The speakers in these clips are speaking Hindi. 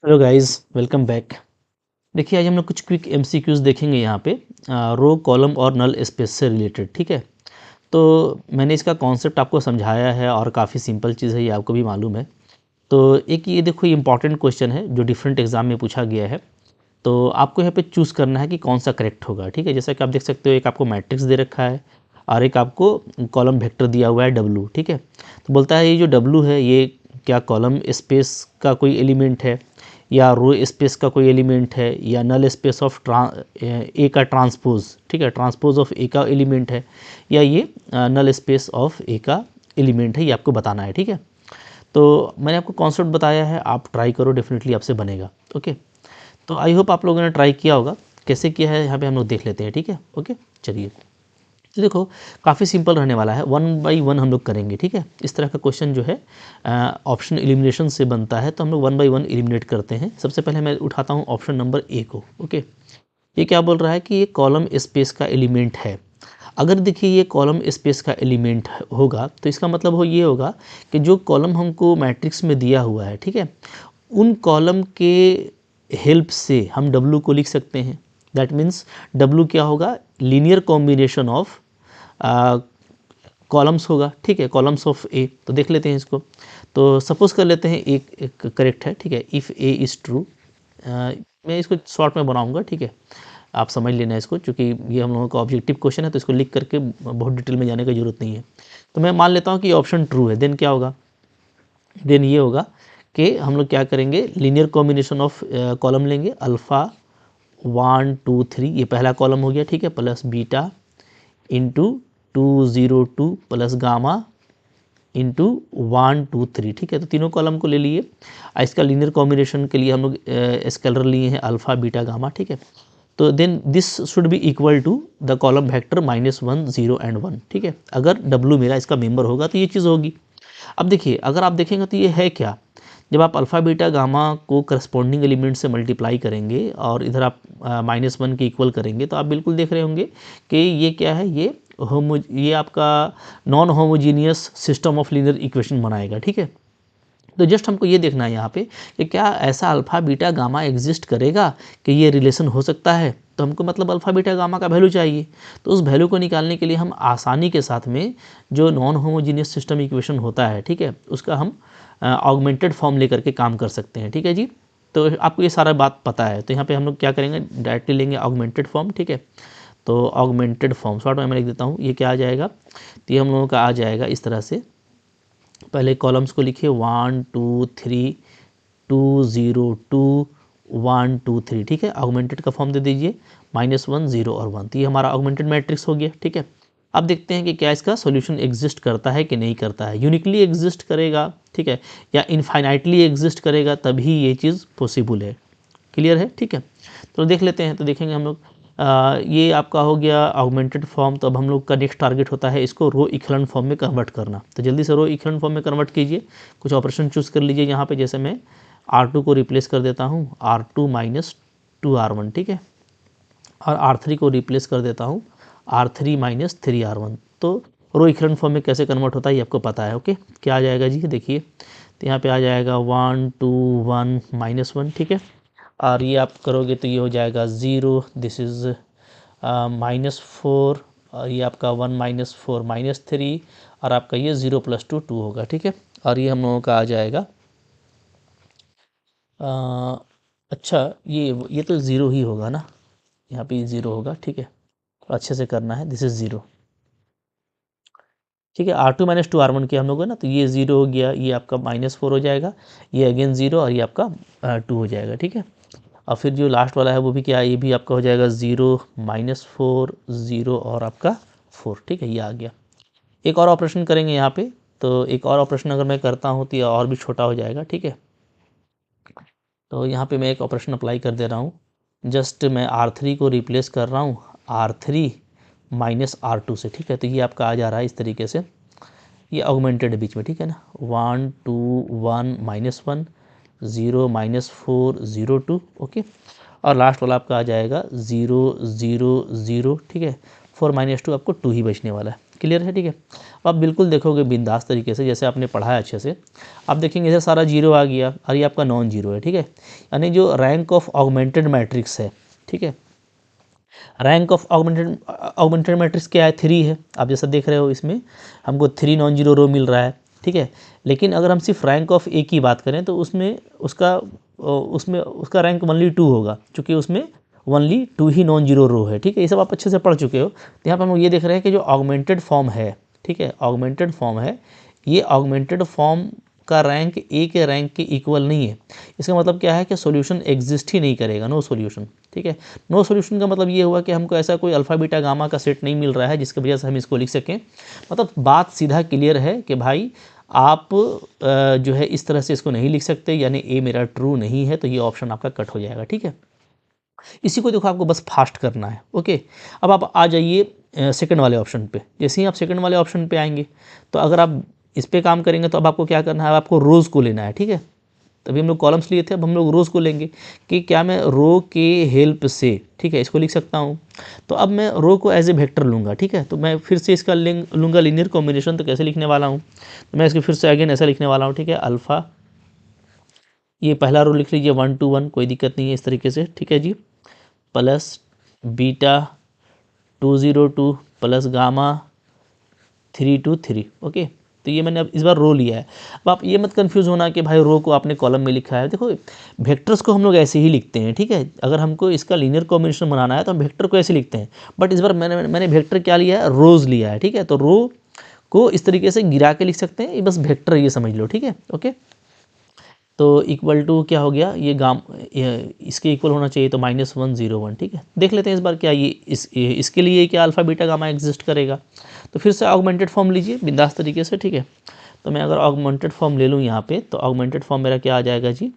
Hello guys, welcome back. देखिए आज हम लोग कुछ क्विक एमसीक्यूज देखेंगे यहाँ पे रो कॉलम और नल स्पेस से रिलेटेड। ठीक है, तो मैंने इसका कॉन्सेप्ट आपको समझाया है और काफ़ी सिंपल चीज़ है, ये आपको भी मालूम है। तो एक ये देखो, ये इंपॉर्टेंट क्वेश्चन है जो डिफरेंट एग्जाम में पूछा गया है। तो आपको यहाँ पे चूज़ करना है कि कौन सा करेक्ट होगा। ठीक है, जैसा कि आप देख सकते हो, एक आपको मैट्रिक्स दे रखा है और एक आपको कॉलम वेक्टर दिया हुआ है डब्लू। ठीक है, तो बोलता है ये जो डब्लू है ये क्या कॉलम स्पेस का कोई एलिमेंट है, या रो स्पेस का कोई एलिमेंट है, या नल स्पेस ऑफ ए का ट्रांसपोज। ठीक है, ट्रांसपोज ऑफ ए का एलिमेंट है, या ये नल स्पेस ऑफ ए का एलिमेंट है, ये आपको बताना है। ठीक है, तो मैंने आपको कॉन्सेप्ट बताया है, आप ट्राई करो, डेफिनेटली आपसे बनेगा। ओके, तो आई होप आप लोगों ने ट्राई किया होगा। कैसे किया है यहाँ पे हम लोग देख लेते हैं। ठीक है, ओके चलिए। तो देखो, काफ़ी सिंपल रहने वाला है, वन बाय वन हम लोग करेंगे। ठीक है, इस तरह का क्वेश्चन जो है ऑप्शन एलिमिनेशन से बनता है, तो हम लोग वन बाय वन एलिमिनेट करते हैं। सबसे पहले मैं उठाता हूँ ऑप्शन नंबर ए को। ओके, ये क्या बोल रहा है कि ये कॉलम स्पेस का एलिमेंट है। अगर देखिए ये कॉलम स्पेस का एलिमेंट होगा तो इसका मतलब ये होगा कि जो कॉलम हमको मैट्रिक्स में दिया हुआ है, ठीक है, उन कॉलम के हेल्प से हम W को लिख सकते हैं। दैट मीन्स W क्या होगा, लीनियर कॉम्बिनेशन ऑफ कॉलम्स होगा। ठीक है, कॉलम्स ऑफ ए। तो देख लेते हैं इसको। तो सपोज कर लेते हैं एक करेक्ट है। ठीक है, इफ़ ए इज़ ट्रू, मैं इसको शॉर्ट में बनाऊंगा। ठीक है, आप समझ लेना इसको, क्योंकि ये हम लोगों का ऑब्जेक्टिव क्वेश्चन है, तो इसको लिख करके बहुत डिटेल में जाने की जरूरत नहीं है। तो मैं मान लेता हूँ कि ऑप्शन ट्रू है। देन क्या होगा, देन ये होगा कि हम लोग क्या करेंगे, लीनियर कॉम्बिनेशन ऑफ कॉलम लेंगे, अल्फ़ा 1 2 3, ये पहला कॉलम हो गया। ठीक है, plus beta into 202 plus gamma into 1 2 3। ठीक है, तो तीनों कॉलम को ले लिए। इसका लीनियर कॉम्बिनेशन के लिए हम लोग स्केलर लिए हैं अल्फ़ा बीटा गामा। ठीक है, तो then this should be equal to the column vector -1 0 and 1। ठीक है, अगर W मेरा इसका मेंबर होगा तो ये चीज़ होगी। अब देखिए, अगर आप देखेंगे तो ये है क्या, जब आप अल्फ़ा बीटा गामा को करस्पॉन्डिंग एलिमेंट से मल्टीप्लाई करेंगे और इधर आप -1 के इक्वल करेंगे, तो आप बिल्कुल देख रहे होंगे कि ये क्या है, ये आपका non homogeneous system of linear equation बनाएगा। ठीक है, तो जस्ट हमको ये देखना है यहाँ पे कि क्या ऐसा अल्फ़ा बीटा गामा एग्जिस्ट करेगा कि ये रिलेशन हो सकता है। तो हमको मतलब अल्फ़ा बीटा गामा का वैल्यू चाहिए। तो उस वैल्यू को निकालने के लिए हम आसानी के साथ में जो नॉन होमोजीनियस सिस्टम इक्वेशन होता है, ठीक है, उसका हम ऑगमेंटेड फॉर्म लेकर के काम कर सकते हैं। ठीक है जी, तो आपको ये सारा बात पता है। तो यहाँ पे हम लोग क्या करेंगे, डायरेक्टली लेंगे ऑगमेंटेड फॉर्म। ठीक है, तो ऑगमेंटेड फॉर्म शॉर्ट में मैं लिख देता हूँ, ये क्या आ जाएगा, तो ये हम लोगों का आ जाएगा इस तरह से। पहले कॉलम्स को लिखिए 1 2 3 2 0 2 1 2 3। ठीक है, ऑगमेंटेड का फॉर्म दे दीजिए -1 0 और 1। तो ये हमारा ऑगमेंटेड मैट्रिक्स हो गया। ठीक है, अब देखते हैं कि क्या इसका सॉल्यूशन एग्जिस्ट करता है कि नहीं करता है। यूनिकली एग्जिस्ट करेगा, ठीक है, या इनफाइनाइटली एग्जिस्ट करेगा, तभी ये चीज़ पॉसिबल है। क्लियर है। ठीक है, तो देख लेते हैं। तो देखेंगे हम लोग, ये आपका हो गया ऑगमेंटेड फॉर्म। तो अब हम लोग का नेक्स्ट टारगेट होता है इसको रो इक्विवेलेंट फॉर्म में कन्वर्ट करना। तो जल्दी से रो इक्विवेलेंट फॉर्म में कन्वर्ट कीजिए। कुछ ऑपरेशन चूज़ कर लीजिए यहाँ पे, जैसे मैं R2 को रिप्लेस कर देता हूँ R2 - 2R1। ठीक है, और R3 को रिप्लेस कर देता हूँ R3 - 3R1। तो रो इक्विवेलेंट फॉर्म में कैसे कन्वर्ट होता है ये आपको पता है। ओके, क्या आ जाएगा जी, देखिए, तो यहाँ पे आ जाएगा 1 2 1 -1। ठीक है, और ये आप करोगे तो ये हो जाएगा 0, दिस इज़ -4, और ये आपका 1 -4 -3, और आपका ये 0 + 2 2 होगा। ठीक है, और ये हम लोगों का आ जाएगा अच्छा, ये तो ज़ीरो ही होगा ना, यहाँ पे 0 होगा। ठीक है, तो अच्छे से करना है, दिस इज़ 0। ठीक है, R2 - 2R1 किया हम लोगों ने, तो ये 0 हो गया, ये आपका -4 हो जाएगा, ये अगेन 0, और ये आपका 2 हो जाएगा। ठीक है, और फिर जो लास्ट वाला है वो भी क्या है, ये भी आपका हो जाएगा 0 -4 0 और आपका 4। ठीक है, ये आ गया। एक और ऑपरेशन करेंगे यहाँ पे। तो एक और ऑपरेशन अगर मैं करता हूँ तो ये और भी छोटा हो जाएगा। ठीक है, तो यहाँ पे मैं एक ऑपरेशन अप्लाई कर दे रहा हूँ। जस्ट मैं R3 को रिप्लेस कर रहा हूँ R3 - R2 से। ठीक है, तो ये आपका आ जा रहा है इस तरीके से, ये ऑगमेंटेड है बीच में। ठीक है ना, 1 2 1 -1 0 -4 0 2। ओके, और लास्ट वाला आपका आ जाएगा 0 0 0। ठीक है, 4 - 2 आपको 2 ही बचने वाला है। क्लियर है, ठीक है। अब आप बिल्कुल देखोगे बिंदास तरीके से, जैसे आपने पढ़ा है अच्छे से, आप देखेंगे जैसे सारा जीरो आ गया और ये आपका नॉन जीरो है, ठीक है। यानी जो रैंक ऑफ ऑगमेंटेड मैट्रिक्स है, ठीक है, रैंक ऑफ ऑगमेंटेड मैट्रिक्स क्या है, 3 है। आप जैसा देख रहे हो इसमें हमको 3 नॉन जीरो रो मिल रहा है, ठीक है। लेकिन अगर हम सिर्फ रैंक ऑफ ए की बात करें तो उसका रैंक ओनली 2 होगा, क्योंकि उसमें ओनली 2 ही नॉन जीरो रो है, ठीक है। ये सब आप अच्छे से पढ़ चुके हो। तो यहाँ पर हम लोग ये देख रहे हैं कि जो ऑगमेंटेड फॉर्म है, ठीक है, ऑगमेंटेड फॉर्म है, ये ऑगमेंटेड फॉर्म का रैंक ए के रैंक के इक्वल नहीं है। इसका मतलब क्या है कि सॉल्यूशन एग्जिस्ट ही नहीं करेगा, नो सॉल्यूशन, ठीक है। नो सॉल्यूशन का मतलब ये हुआ कि हमको ऐसा कोई अल्फा बीटा गामा का सेट नहीं मिल रहा है जिसकी वजह से हम इसको लिख सकें। मतलब बात सीधा क्लियर है कि भाई आप जो है इस तरह से इसको नहीं लिख सकते, यानी ए मेरा ट्रू नहीं है, तो ये ऑप्शन आपका कट हो जाएगा, ठीक है। इसी को देखो आपको बस फास्ट करना है, ओके। अब आप आ जाइए सेकंड वाले ऑप्शन पे। जैसे ही आप सेकंड वाले ऑप्शन पे आएंगे तो अगर आप इस पे काम करेंगे तो अब आपको क्या करना है, आपको रोज़ को लेना है, ठीक है। तभी हम लोग कॉलम्स लिए थे, अब हम लोग रोज़ को लेंगे कि क्या मैं रो के हेल्प से, ठीक है, इसको लिख सकता हूँ। तो अब मैं रो को एज ए वेक्टर लूँगा, ठीक है। तो मैं फिर से इसका लूँगा लीनियर कॉम्बिनेशन। तो कैसे लिखने वाला हूँ, तो मैं इसको फिर से अगेन ऐसा लिखने वाला हूँ, ठीक है। अल्फ़ा, ये पहला रो लिख लीजिए 1 to 1, कोई दिक्कत नहीं है इस तरीके से, ठीक है जी, plus beta 202 plus gamma 323, okay. तो ये मैंने अब इस बार रो लिया है। अब आप ये मत कंफ्यूज होना कि भाई रो को आपने कॉलम में लिखा है। देखो वेक्टर्स को हम लोग ऐसे ही लिखते हैं, ठीक है। अगर हमको इसका लीनियर कॉम्बिनेशन बनाना है तो हम वेक्टर को ऐसे लिखते हैं, बट इस बार मैंने वेक्टर क्या लिया है, रोज़ लिया है, ठीक है। तो रो को इस तरीके से गिरा के लिख सकते हैं, ये बस वेक्टर ये समझ लो, ठीक है, ओके। तो इक्वल टू क्या हो गया, इसके इक्वल होना चाहिए, तो -101, ठीक है। देख लेते हैं इस बार क्या ये इसके लिए क्या अल्फ़ा बीटा गामा एग्जिस्ट करेगा। तो फिर से ऑगमेंटेड फॉर्म लीजिए बिंदास तरीके से, ठीक है। तो मैं अगर ऑगमेंटेड फॉर्म ले लूँ यहाँ पे, तो ऑगमेंटेड फॉर्म मेरा क्या आ जाएगा जी,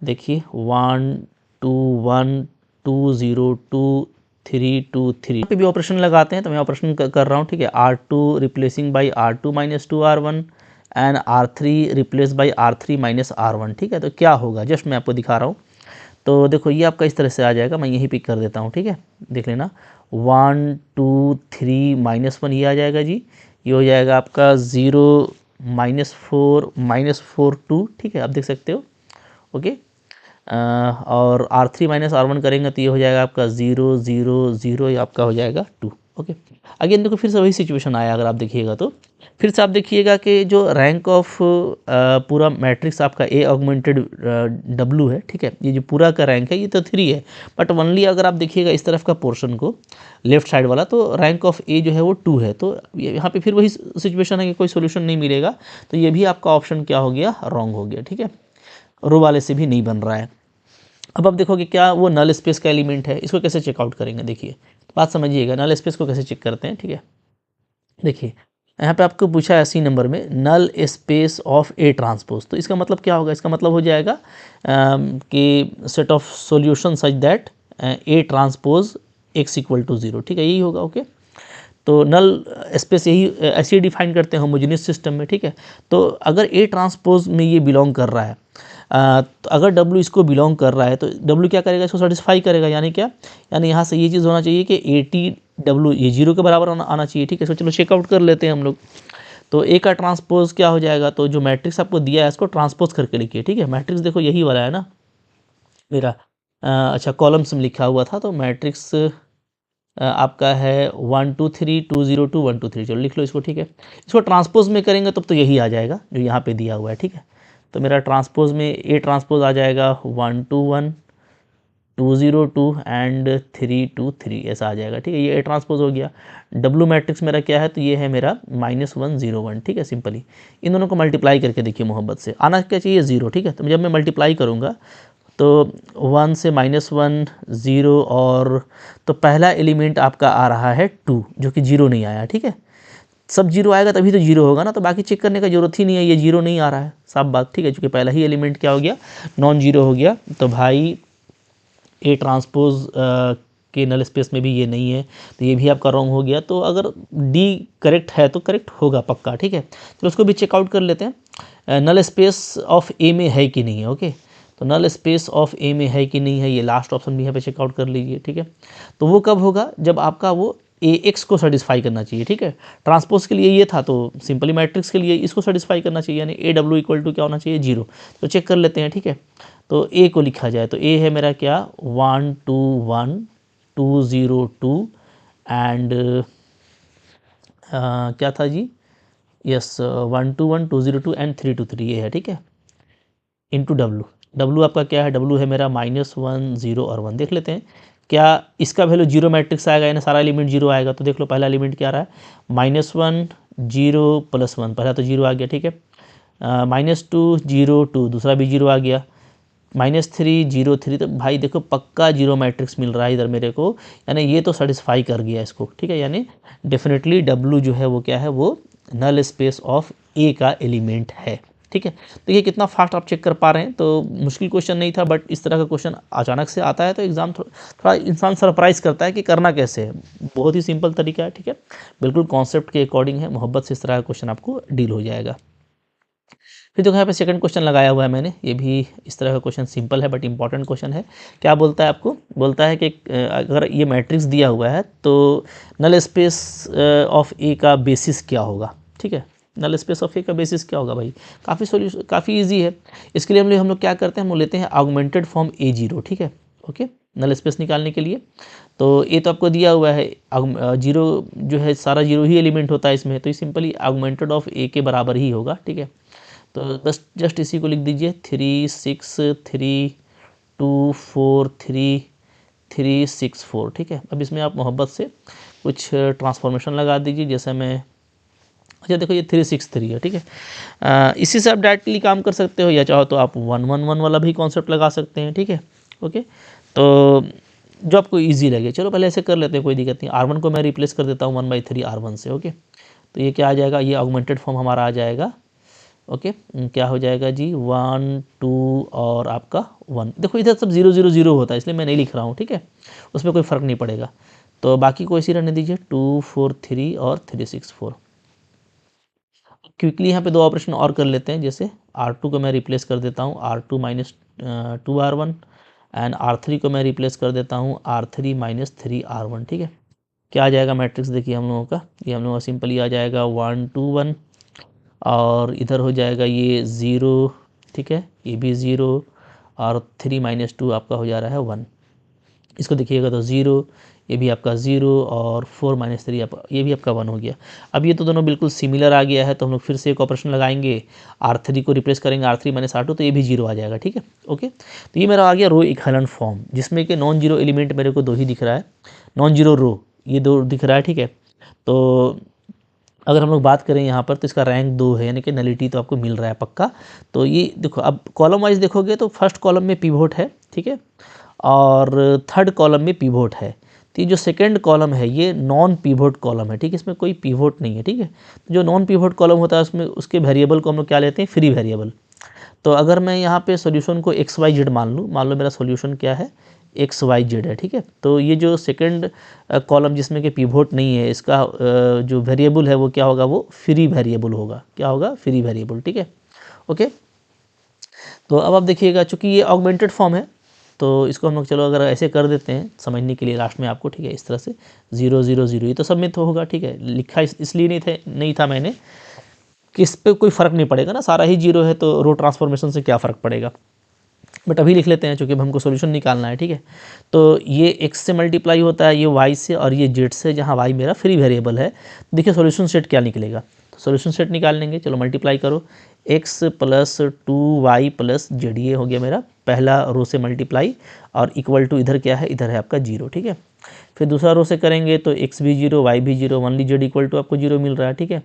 देखिए 1 2 1 2 0 2 3 2 3। यहाँ पे भी ऑपरेशन लगाते हैं, तो मैं ऑपरेशन कर रहा हूँ, ठीक है। R2 replacing by R2 - 2R1 and R3 replace by R3 - R1, ठीक है। तो क्या होगा, जस्ट मैं आपको दिखा रहा हूँ। तो देखो ये आपका इस तरह से आ जाएगा, मैं यहीं पिक कर देता हूँ, ठीक है। देख लेना 1 2 3 -1 ये आ जाएगा जी। ये हो जाएगा आपका 0 -4 -4 2, ठीक है, आप देख सकते हो, ओके। और R3 - R1 करेंगे तो ये हो जाएगा आपका 0 0 0, ये आपका हो जाएगा 2, ओके। अगेन देखो फिर से वही सिचुएशन आया, अगर आप देखिएगा तो फिर से आप देखिएगा कि जो रैंक ऑफ पूरा मैट्रिक्स आपका ए ऑगमेंटेड W है, ठीक है। ये जो पूरा का रैंक है ये तो 3 है, बट ओनली अगर आप देखिएगा इस तरफ का पोर्शन को, लेफ्ट साइड वाला, तो रैंक ऑफ ए जो है वो 2 है। तो यहाँ पे फिर वही सिचुएशन है कि कोई सोल्यूशन नहीं मिलेगा, तो ये भी आपका ऑप्शन क्या हो गया, रॉन्ग हो गया, ठीक है। रो वाले से भी नहीं बन रहा है। अब आप देखोगे क्या वो नल स्पेस का एलिमेंट है, इसको कैसे चेकआउट करेंगे, देखिए बात समझिएगा, नल स्पेस को कैसे चेक करते हैं, ठीक है। देखिए यहाँ पे आपको पूछा है 80 नंबर में null space of A transpose, तो इसका मतलब क्या होगा, इसका मतलब हो जाएगा कि set of solution such that A transpose x = 0, ठीक है, यही होगा, ओके। तो नल स्पेस यही ऐसे डिफाइन करते हैं होमोजेनियस सिस्टम में, ठीक है। तो अगर ए ट्रांसपोज में ये बिलोंग कर रहा है, तो अगर W इसको बिलोंग कर रहा है तो W क्या करेगा, इसको सेटिस्फाई करेगा। यानी क्या, यानी यहाँ से ये चीज़ होना चाहिए कि ATW ये 0 के बराबर आना चाहिए, ठीक है। इसको चलो चेकआउट कर लेते हैं हम लोग। तो ए का ट्रांसपोज क्या हो जाएगा, तो जो मैट्रिक्स आपको दिया है इसको ट्रांसपोज करके लिखिए, ठीक है। मैट्रिक्स देखो यही वाला है ना मेरा, अच्छा कॉलम्स में लिखा हुआ था, तो मैट्रिक्स आपका है 1 2 3 2 0 2 1 2 3, चलो लिख लो इसको, ठीक है। इसको ट्रांसपोज में करेंगे तब तो यही आ जाएगा जो यहाँ पे दिया हुआ है, ठीक है। तो मेरा ट्रांसपोज में ए ट्रांसपोज आ जाएगा 1 2 1 2 0 2 एंड 3 2 3, ऐसा आ जाएगा, ठीक है। ये ए ट्रांसपोज हो गया। डब्लू मैट्रिक्स मेरा क्या है, तो ये है मेरा -101, ठीक है। सिंपली इन दोनों को मल्टीप्लाई करके देखिए, मोहब्बत से आना क्या चाहिए 0, ठीक है। तो जब मैं मल्टीप्लाई करूँगा तो 1 से -1 0, और तो पहला एलिमेंट आपका आ रहा है 2, जो कि 0 नहीं आया, ठीक है। सब 0 आएगा तभी तो 0 होगा ना, तो बाकी चेक करने का जरूरत ही नहीं है, ये 0 नहीं आ रहा है, साफ बात, ठीक है। क्योंकि पहला ही एलिमेंट क्या हो गया, नॉन जीरो हो गया। तो भाई ए ट्रांसपोज के नल स्पेस में भी ये नहीं है, तो ये भी आपका रॉन्ग हो गया। तो अगर डी करेक्ट है तो करेक्ट होगा पक्का, ठीक है। तो उसको भी चेकआउट कर लेते हैं, नल स्पेस ऑफ ए में है कि नहीं है, ओके। तो नल स्पेस ऑफ ए में है कि नहीं है, ये लास्ट ऑप्शन भी यहाँ पे चेकआउट कर लीजिए, ठीक है। तो वो कब होगा, जब आपका वो ए एक्स को सेटिस्फाई करना चाहिए, ठीक है। ट्रांसपोज के लिए ये था, तो सिंपली मैट्रिक्स के लिए इसको सेटिस्फाई करना चाहिए, यानी ए डब्ल्यू इक्वल टू क्या होना चाहिए, 0। तो चेक कर लेते हैं, ठीक है। तो ए को लिखा जाए तो ए है मेरा क्या, 1 2 1 2 0 2 एंड क्या था जी, यस 1 2 1 2 0 2 एंड 3 2 3 ये है, ठीक है। इंटू डब्लू, डब्लू आपका क्या है, डब्लू है मेरा -1 0 और 1। देख लेते हैं क्या इसका वैल्यू 0 मैट्रिक्स आएगा, यानी सारा एलिमेंट 0 आएगा। तो देख लो पहला एलिमेंट क्या आ रहा है, -1 0 +1, पहला तो 0 आ गया, ठीक है। -2 0 2, दूसरा भी 0 आ गया। -3 0 3, तो भाई देखो पक्का 0 मैट्रिक्स मिल रहा है इधर मेरे को, यानी ये तो सेटिस्फाई कर गया इसको, ठीक है। यानी डेफिनेटली डब्लू जो है वो क्या है, वो नल स्पेस ऑफ ए का एलिमेंट है, ठीक है। तो ये कितना फास्ट आप चेक कर पा रहे हैं। तो मुश्किल क्वेश्चन नहीं था, बट इस तरह का क्वेश्चन अचानक से आता है तो एग्जाम थोड़ा इंसान सरप्राइज करता है कि करना कैसे है। बहुत ही सिंपल तरीका है, ठीक है, बिल्कुल कॉन्सेप्ट के अकॉर्डिंग है, मोहब्बत से इस तरह का क्वेश्चन आपको डील हो जाएगा। फिर देखो यहाँ पे सेकंड क्वेश्चन लगाया हुआ है मैंने, ये भी इस तरह का क्वेश्चन सिंपल है बट इंपॉर्टेंट क्वेश्चन है। क्या बोलता है आपको, बोलता है कि अगर ये मैट्रिक्स दिया हुआ है तो नल स्पेस ऑफ ए का बेसिस क्या होगा, ठीक है। नल स्पेस ऑफ ए का बेसिस क्या होगा भाई, काफ़ी ईजी है। इसके लिए हम लोग क्या करते हैं, हम लोग लेते हैं ऑगमेंटेड फॉर्म A0, ठीक है। ओके, नल स्पेस निकालने के लिए तो ए तो आपको दिया हुआ है, 0 जो है सारा 0 ही एलिमेंट होता है इसमें, तो ये सिंपली ऑगमेंटेड ऑफ ए के बराबर ही होगा, ठीक है। तो बस जस्ट इसी को लिख दीजिए, 3 6 3 2 4 3 3 6 4, ठीक है। अब इसमें आप मोहब्बत से कुछ ट्रांसफॉर्मेशन लगा दीजिए, जैसे मैं, अच्छा देखो ये 3 6 3 है, ठीक है। इसी से आप डायरेक्टली काम कर सकते हो, या चाहो तो आप 1 1 1 वाला भी कॉन्सेप्ट लगा सकते हैं, ठीक है। ओके, तो जो आपको ईजी लगे, चलो पहले ऐसे कर लेते हैं, कोई दिक्कत नहीं। R1 को मैं रिप्लेस कर देता हूँ 1/3 R1 से, ओके। तो ये क्या आ जाएगा, ये ऑगमेंटेड फॉर्म हमारा आ जाएगा, ओके। क्या हो जाएगा जी, 1 2 और आपका 1। देखो इधर सब 0 0 0 होता है, इसलिए मैं नहीं लिख रहा हूँ, ठीक है, उसमें कोई फ़र्क नहीं पड़ेगा। तो बाकी को इसी रहने दीजिए, 2 4 3 और 3 6 4। क्विकली यहाँ पे दो ऑपरेशन और कर लेते हैं, जैसे R2 को मैं रिप्लेस कर देता हूँ R2 - 2 R1 एंड R3 को मैं रिप्लेस कर देता हूँ R3 - 3 R1, ठीक है। क्या आ जाएगा मैट्रिक्स, देखिए हम लोगों का, ये हम लोगों का सिंपली आ जाएगा 1 2 1, और इधर हो जाएगा ये 0, ठीक है, ये भी 0, और 3 - 2 आपका हो जा रहा है 1। इसको देखिएगा तो 0, ये भी आपका 0, और 4 - 3 आप, ये भी आपका 1 हो गया। अब ये तो दोनों बिल्कुल सिमिलर आ गया है, तो हम लोग फिर से एक ऑपरेशन लगाएंगे, R3 को रिप्लेस करेंगे R3 - R2, तो ये भी 0 आ जाएगा, ठीक है। ओके, तो ये मेरा आ गया रो इक्विवेलेंट फॉर्म, जिसमें कि नॉन जीरो एलिमेंट मेरे को 2 ही दिख रहा है, नॉन जीरो रो ये 2 दिख रहा है, ठीक है। तो अगर हम लोग बात करें यहाँ पर, तो इसका रैंक 2 है, यानी कि नलिटी तो आपको मिल रहा है पक्का। तो ये देखो, अब कॉलम वाइज देखोगे तो फर्स्ट कॉलम में पिवोट है, ठीक है, और थर्ड कॉलम में पिवोट है। तो ये जो सेकंड कॉलम है ये नॉन पिवोट कॉलम है, ठीक है, इसमें कोई पिवोट नहीं है, ठीक है। तो जो नॉन पिवोट कॉलम होता है उसमें उसके वेरिएबल को हम लोग क्या लेते हैं, फ्री वेरिएबल। तो अगर मैं यहाँ पे सॉल्यूशन को XYZ मान लूँ, मान लो मेरा सॉल्यूशन क्या है, XYZ है, ठीक है। तो ये जो सेकंड कॉलम जिसमें कि पिवोट नहीं है, इसका जो वेरिएबल है वो क्या होगा, वो फ्री वेरिएबल होगा, क्या होगा, फ्री वेरिएबल, ठीक है। ओके, तो अब आप देखिएगा, चूँकि ये ऑगमेंटेड फॉर्म है, तो इसको हम लोग चलो अगर ऐसे कर देते हैं समझने के लिए लास्ट में आपको, ठीक है, इस तरह से 0 0 0, ये तो सब में तो होगा, ठीक है। लिखा इसलिए नहीं था मैंने कि इस पर कोई फ़र्क नहीं पड़ेगा ना, सारा ही 0 है तो रो ट्रांसफॉर्मेशन से क्या फ़र्क पड़ेगा, बट अभी लिख लेते हैं चूँकि हमको सोल्यूशन निकालना है, ठीक है। तो ये x से मल्टीप्लाई होता है, ये y से, और ये z से, जहाँ y मेरा फ्री वेरिएबल है। देखिए सोल्यूशन सेट क्या निकलेगा, तो सोल्यूशन सेट निकाल लेंगे, चलो मल्टीप्लाई करो, x + 2y + z, ये हो गया मेरा पहला रो से मल्टीप्लाई, और इक्वल टू इधर क्या है, इधर है आपका 0, ठीक है। फिर दूसरा रो से करेंगे तो x भी 0 y भी 0, ओनली z इक्वल टू आपको 0 मिल रहा है, ठीक है।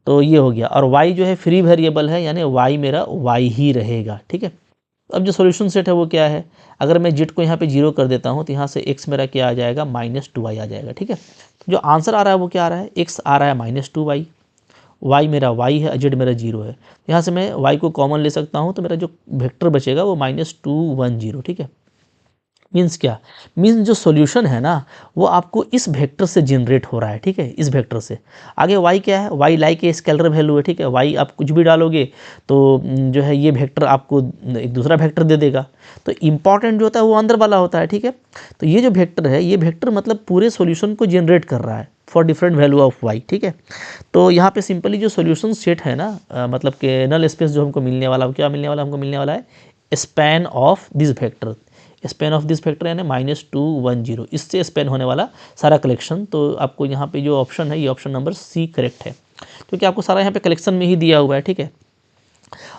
तो ये हो गया, और y जो है फ्री वेरिएबल है, यानी y मेरा y ही रहेगा, ठीक है। अब जो सॉल्यूशन सेट है वो क्या है, अगर मैं जेड को यहाँ पे 0 कर देता हूँ तो यहाँ से x मेरा क्या आ जाएगा, -2y आ जाएगा, ठीक है। तो जो आंसर आ रहा है वो क्या आ रहा है, x आ रहा है -2y, y मेरा y है, z मेरा 0 है। यहाँ से मैं y को कॉमन ले सकता हूँ, तो मेरा जो वेक्टर बचेगा वो -2 1 0, ठीक है। मीन्स क्या, मीन्स जो सॉल्यूशन है ना वो आपको इस वेक्टर से जनरेट हो रहा है, ठीक है, इस वेक्टर से। आगे y क्या है, y like a scalar value है, ठीक है, y आप कुछ भी डालोगे तो जो है ये वेक्टर आपको एक दूसरा वेक्टर दे देगा। तो इम्पॉर्टेंट जो होता है वो अंदर वाला होता है, ठीक है। तो ये जो वेक्टर है, ये वेक्टर मतलब पूरे सॉल्यूशन को जनरेट कर रहा है for different value of y, ठीक है। तो यहाँ पे सिंपली जो सॉल्यूशन सेट है ना, मतलब कि नल स्पेस जो हमको मिलने वाला, क्या मिलने वाला, हमको मिलने वाला है span of this vector, span of this factor यानी -210, इससे स्पेन होने वाला सारा कलेक्शन। तो आपको यहाँ पे जो ऑप्शन है, ये ऑप्शन नंबर सी करेक्ट है, क्योंकि आपको सारा यहाँ पे कलेक्शन में ही दिया हुआ है, ठीक है।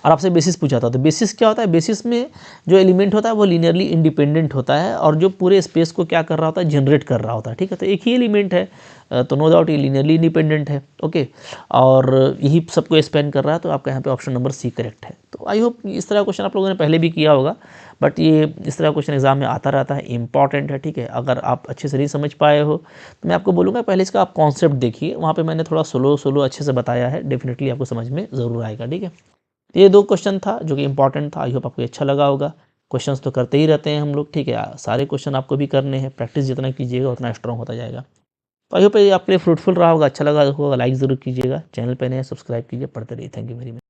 और आपसे बेसिस पूछा था, तो बेसिस क्या होता है, बेसिस में जो एलिमेंट होता है वो लीनियरली इंडिपेंडेंट होता है और जो पूरे स्पेस को क्या कर रहा होता है, जनरेट कर रहा होता है, ठीक है। तो एक ही एलिमेंट है, तो नो डाउट ये लीनियरली इंडिपेंडेंट है, ओके, और यही सबको स्पेन कर रहा है। तो आपका यहाँ पे ऑप्शन नंबर सी करेक्ट है। तो आई होप इस तरह क्वेश्चन आप लोगों ने पहले भी किया होगा, बट ये इस तरह क्वेश्चन एग्जाम में आता रहता है, इंपॉर्टेंट है, ठीक है। अगर आप अच्छे से नहीं समझ पाए हो तो मैं आपको बोलूँगा पहले इसका आप कॉन्सेप्ट देखिए, वहाँ पे मैंने थोड़ा स्लो अच्छे से बताया है, डेफिनेटली आपको समझ में ज़रूर आएगा, ठीक है। ये 2 क्वेश्चन था जो कि इंपॉर्टेंट था, आई होप आपको अच्छा लगा होगा। क्वेश्चंस तो करते ही रहते हैं हम लोग, ठीक है, सारे क्वेश्चन आपको भी करने हैं, प्रैक्टिस जितना कीजिएगा उतना स्ट्रॉन्ग होता जाएगा। तो आई होप ये आपके लिए फ्रूटफुल रहा होगा, अच्छा लगा होगा, लाइक ज़रूर कीजिएगा, चैनल पे नए सब्सक्राइब कीजिए, पढ़ते रहिए। Thank you very much.